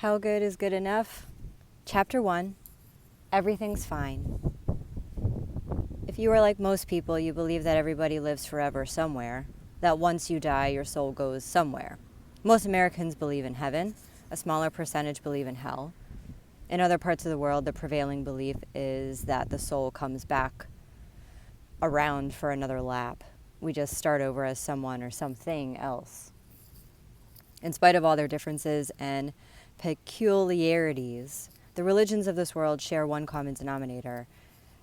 How good is good enough? Chapter 1, Everything's Fine. If you are like most people, you believe that everybody lives forever somewhere, that once you die, your soul goes somewhere. Most Americans believe in heaven. A smaller percentage believe in hell. In other parts of the world, the prevailing belief is that the soul comes back around for another lap. We just start over as someone or something else. In spite of all their differences and peculiarities, the religions of this world share one common denominator.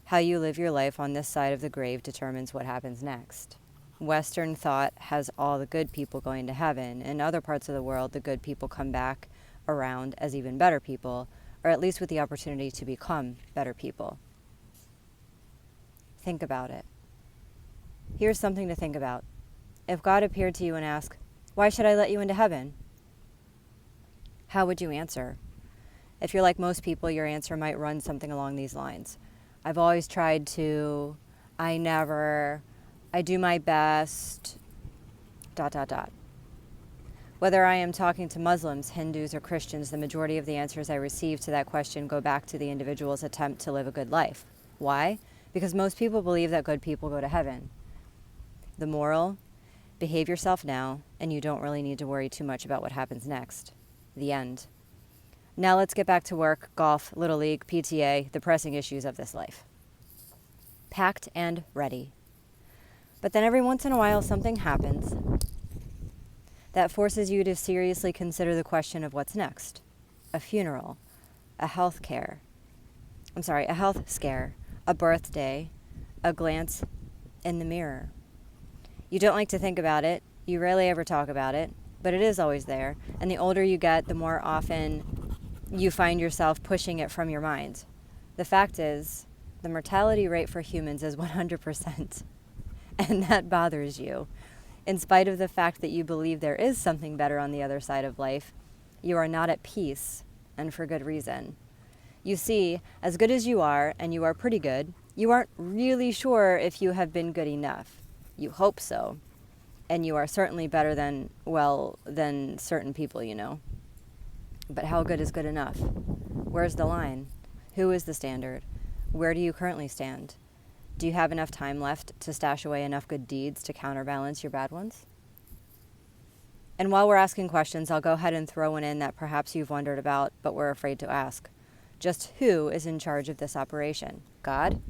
How you live your life on this side of the grave determines what happens next. Western thought has all the good people going to heaven. In other parts of the world, the good people come back around as even better people, or at least with the opportunity to become better people. Think about it. Here's something to think about. If God appeared to you and asked, "Why should I let you into heaven?" how would you answer? If you're like most people, your answer might run something along these lines. I've always tried to, I never, I do my best, ... Whether I am talking to Muslims, Hindus, or Christians, the majority of the answers I receive to that question go back to the individual's attempt to live a good life. Why? Because most people believe that good people go to heaven. The moral: behave yourself now, and you don't really need to worry too much about what happens next. The end. Now let's get back to work, golf, Little League, PTA, the pressing issues of this life. Packed and ready. But then every once in a while something happens that forces you to seriously consider the question of what's next. A funeral, a health scare, a birthday, a glance in the mirror. You don't like to think about it, you rarely ever talk about it, but it is always there, and the older you get, the more often you find yourself pushing it from your mind. The fact is, the mortality rate for humans is 100%, and that bothers you. In spite of the fact that you believe there is something better on the other side of life, you are not at peace, and for good reason. You see, as good as you are, and you are pretty good, you aren't really sure if you have been good enough. You hope so. And you are certainly better than certain people, you know. But how good is good enough? Where's the line? Who is the standard? Where do you currently stand? Do you have enough time left to stash away enough good deeds to counterbalance your bad ones? And while we're asking questions, I'll go ahead and throw one in that perhaps you've wondered about, but were afraid to ask. Just who is in charge of this operation? God?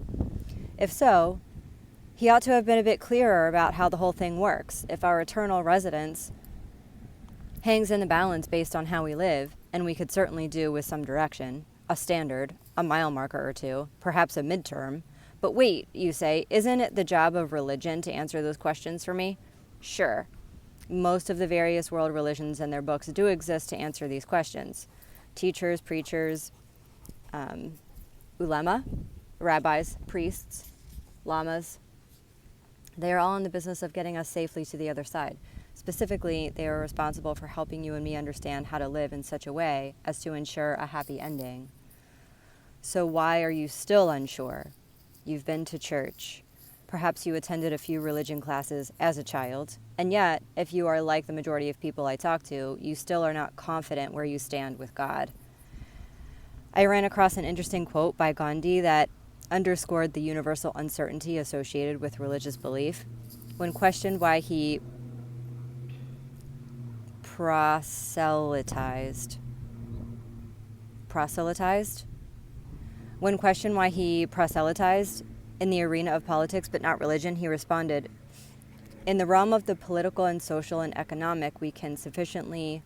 If so, He ought to have been a bit clearer about how the whole thing works. If our eternal residence hangs in the balance based on how we live, and we could certainly do with some direction, a standard, a mile marker or two, perhaps a midterm. But wait, you say, isn't it the job of religion to answer those questions for me? Sure. Most of the various world religions and their books do exist to answer these questions. Teachers, preachers, ulema, rabbis, priests, lamas, they are all in the business of getting us safely to the other side. Specifically, they are responsible for helping you and me understand how to live in such a way as to ensure a happy ending. So why are you still unsure? You've been to church. Perhaps you attended a few religion classes as a child. And yet, if you are like the majority of people I talk to, you still are not confident where you stand with God. I ran across an interesting quote by Gandhi that underscored the universal uncertainty associated with religious belief. When questioned why he proselytized? When questioned why he proselytized in the arena of politics but not religion, he responded, "In the realm of the political and social and economic, we can sufficiently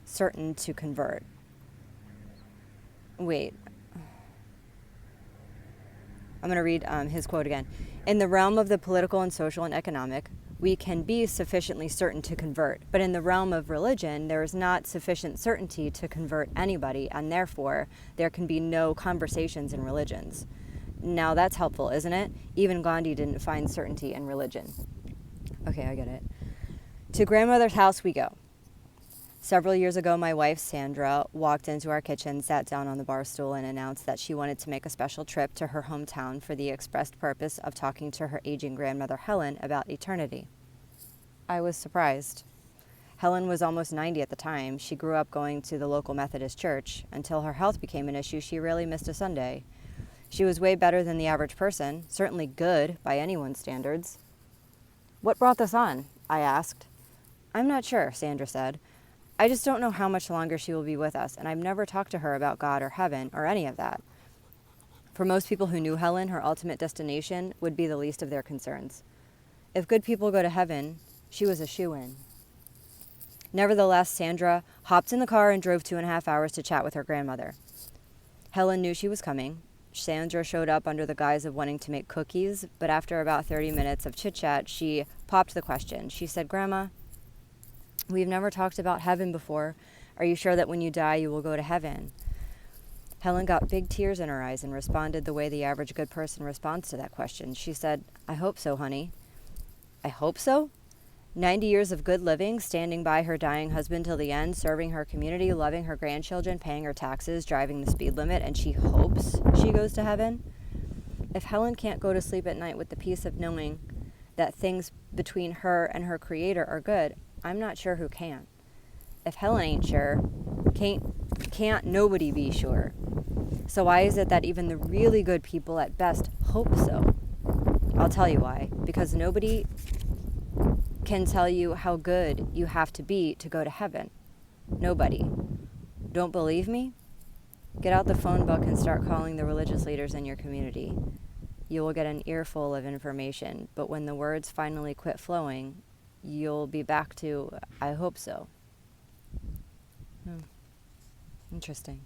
certain to convert." Wait. I'm going to read his quote again. In the realm of the political and social and economic, we can be sufficiently certain to convert. But in the realm of religion, there is not sufficient certainty to convert anybody, and therefore there can be no conversations in religions. Now that's helpful, isn't it? Even Gandhi didn't find certainty in religion. Okay, I get it. To grandmother's house we go. Several years ago, my wife, Sandra, walked into our kitchen, sat down on the bar stool, and announced that she wanted to make a special trip to her hometown for the expressed purpose of talking to her aging grandmother, Helen, about eternity. I was surprised. Helen was almost 90 at the time. She grew up going to the local Methodist church. Until her health became an issue, she rarely missed a Sunday. She was way better than the average person, certainly good by anyone's standards. "What brought this on?" I asked. "I'm not sure," Sandra said. "I just don't know how much longer she will be with us, and I've never talked to her about God or heaven or any of that." For most people who knew Helen, her ultimate destination would be the least of their concerns. If good people go to heaven, she was a shoo-in. Nevertheless, Sandra hopped in the car and drove 2.5 hours to chat with her grandmother. Helen knew she was coming. Sandra showed up under the guise of wanting to make cookies, but after about 30 minutes of chit-chat, she popped the question. She said, "Grandma, we've never talked about heaven before. Are you sure that when you die, you will go to heaven?" Helen got big tears in her eyes and responded the way the average good person responds to that question. She said, "I hope so, honey." "I hope so?" 90 years of good living, standing by her dying husband till the end, serving her community, loving her grandchildren, paying her taxes, driving the speed limit, and she hopes she goes to heaven? If Helen can't go to sleep at night with the peace of knowing that things between her and her Creator are good, I'm not sure who can. If Helen ain't sure, can't nobody be sure. So why is it that even the really good people at best hope so? I'll tell you why. Because nobody can tell you how good you have to be to go to heaven. Nobody. Don't believe me? Get out the phone book and start calling the religious leaders in your community. You will get an earful of information, but when the words finally quit flowing, you'll be back to, "I hope so." Interesting.